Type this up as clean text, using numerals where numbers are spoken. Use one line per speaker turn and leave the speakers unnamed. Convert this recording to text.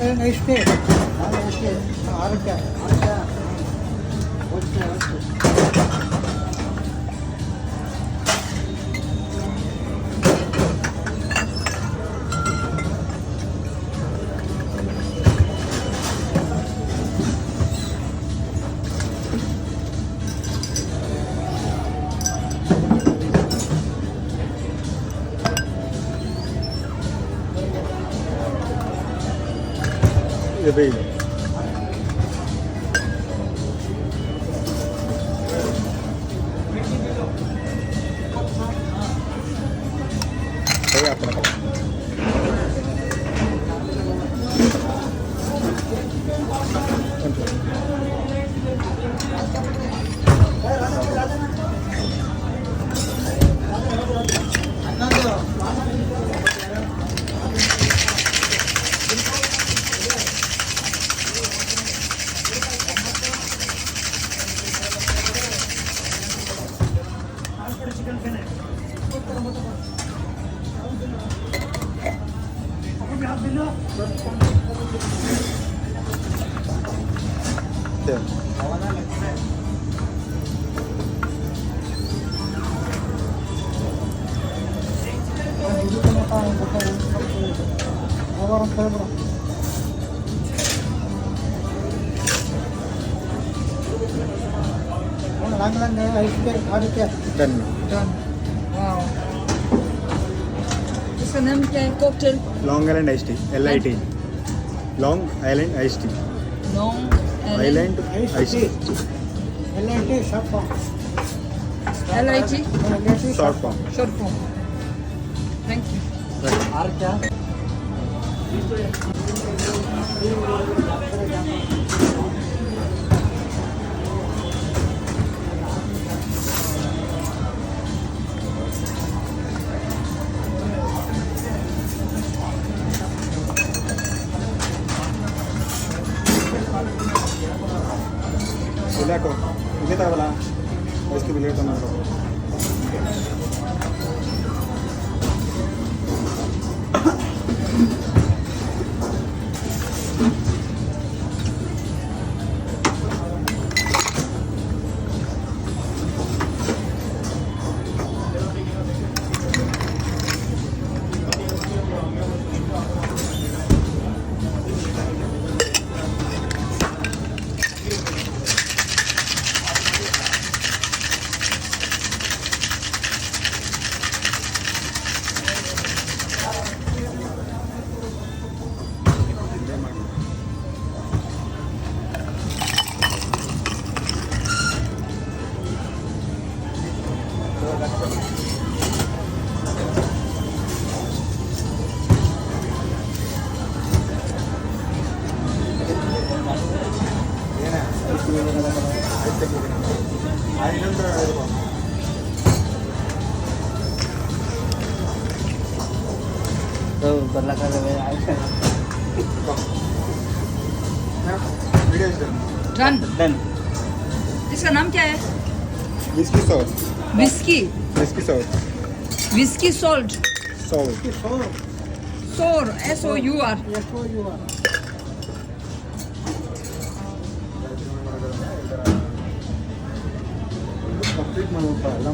Island iced tea. ಆರೋಗ್ಯ
ಇದು done.
Wow. इसका नाम क्या है? Cocktail
long island ice tea, LIT। Long island ice tea,
long
island ice tea,
LIT short form.
LIT
short form.
short form. Thank you.
ಆರೋಗ್ಯ
ಇದಾಕೋ ಇದೇ ತಗೋಲ್ಲ ಎಷ್ಟು bill ಹೇಳ್ತಾನೆ ನೋಡು.
Done. इसका नाम क्या है?
Whisky sauce,
whisky
whisky sauce,
whisky salt
salt.
सोर SOUR.
ಕಂಪ್ಲೀಟ್ ಮಾಡ್ಬಿಟ್ಟು ಎಲ್ಲ